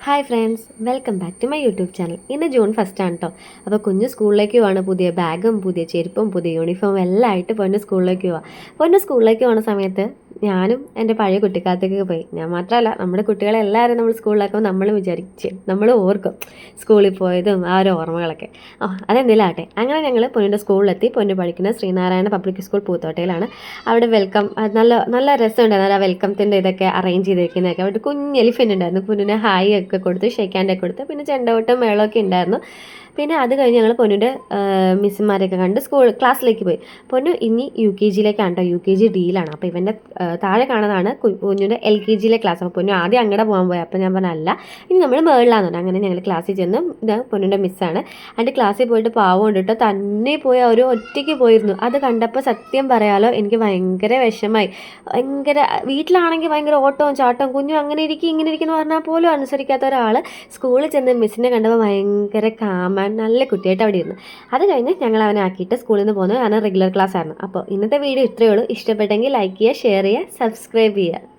Hi friends, welcome back to my YouTube channel. ഇന്ന് June 1 ആണ് കേട്ടോ. അപ്പോൾ കുഞ്ഞ് സ്കൂളിലേക്ക് പോവാണ്. പുതിയ ബാഗും പുതിയ ചെരുപ്പും പുതിയ യൂണിഫോമും എല്ലാം ആയിട്ട് പൊന്നു സ്കൂളിലേക്ക് പോവാം. പൊന്നു സ്കൂളിലേക്ക് പോകുന്ന സമയത്ത് ഞാനും എൻ്റെ പഴയ കുട്ടിക്കാലത്തേക്ക് പോയി. ഞാൻ മാത്രമല്ല, നമ്മുടെ കുട്ടികളെല്ലാവരും നമ്മൾ സ്കൂളിലാക്കുമ്പോൾ നമ്മൾ ഓർക്കും സ്കൂളിൽ പോയതും ആ ഒരു ഓർമ്മകളൊക്കെ. അതെന്തെങ്കിലും ആട്ടെ, അങ്ങനെ ഞങ്ങൾ പൊന്നിൻ്റെ സ്കൂളിലെത്തി. പൊന്നു പഠിക്കുന്ന ശ്രീനാരായണ പബ്ലിക് സ്കൂൾ പൂത്തോട്ടയിലാണ്. അവിടെ വെൽക്കം നല്ല നല്ല രസമുണ്ടായിരുന്നു. ആ വെൽക്കത്തിൻ്റെ ഇതൊക്കെ അറേഞ്ച് ചെയ്തിരിക്കുന്നതൊക്കെ. അവിടെ കുഞ്ഞ് എലിഫൻ്റ് ഉണ്ടായിരുന്നു. പൊന്നിന് ഹായ് ഒക്കെ കൊടുത്ത് ഷേക്ക് ഹാൻഡ് ഒക്കെ കൊടുത്ത്, പിന്നെ ചെണ്ടോട്ടം മേളമൊക്കെ ഉണ്ടായിരുന്നു. പിന്നെ അത് കഴിഞ്ഞ് ഞങ്ങൾ പൊന്നിൻ്റെ മിസ്സുമാരെയൊക്കെ കണ്ട് ക്ലാസ്സിലേക്ക് പോയി. പൊന്നു ഇനി UKG കേട്ടോ. UKG ഡിയിലാണ്. അപ്പോൾ ഇവൻ്റെ താഴെ കാണുന്നതാണ് കുഞ്ഞിൻ്റെ LKG ക്ലാസ്. അപ്പോൾ പൊന്നു ആദ്യം അങ്ങോട്ട് പോകാൻ പോയി. അപ്പോൾ ഞാൻ പറഞ്ഞല്ല, ഇനി നമ്മൾ മേളിലാന്ന് പറഞ്ഞു. അങ്ങനെ ഞങ്ങൾ ക്ലാസ്സിൽ ചെന്നു. ഇത് പൊന്നിൻ്റെ മിസ്സാണ്. എൻ്റെ ക്ലാസ്സിൽ പോയിട്ട് പാവം കൊണ്ടിട്ട് തന്നെ പോയി ഒരു ഒറ്റയ്ക്ക് പോയിരുന്നു. അത് കണ്ടപ്പോൾ സത്യം പറയാലോ, എനിക്ക് ഭയങ്കര വിഷമായി. ഭയങ്കര വീട്ടിലാണെങ്കിൽ ഭയങ്കര ഓട്ടവും ചാട്ടവും, കുഞ്ഞും അങ്ങനെ ഇരിക്കും ഇങ്ങനെ ഇരിക്കുന്നു പറഞ്ഞാൽ പോലും അനുസരിക്കാത്ത ഒരാൾ സ്കൂളിൽ ചെന്ന് മിസ്സിനെ കണ്ടപ്പോൾ ഭയങ്കര കാമൻ നല്ല കുട്ടിയായിട്ട് അവിടെ ഇരുന്നു. അത് കഴിഞ്ഞ് ഞങ്ങൾ അവനെ ആക്കിയിട്ട് സ്കൂളിൽ നിന്ന് പോകുന്നത്. കാരണം റെഗുലർ ക്ലാസ് ആയിരുന്നു. അപ്പോൾ ഇന്നത്തെ വീഡിയോ ഇത്രയേ ഉള്ളൂ. ഇഷ്ടപ്പെട്ടെങ്കിൽ ലൈക്ക് ചെയ്യുക, ഷെയർ ചെയ്യുക, സബ്സ്ക്രൈബ് ചെയ്യുക.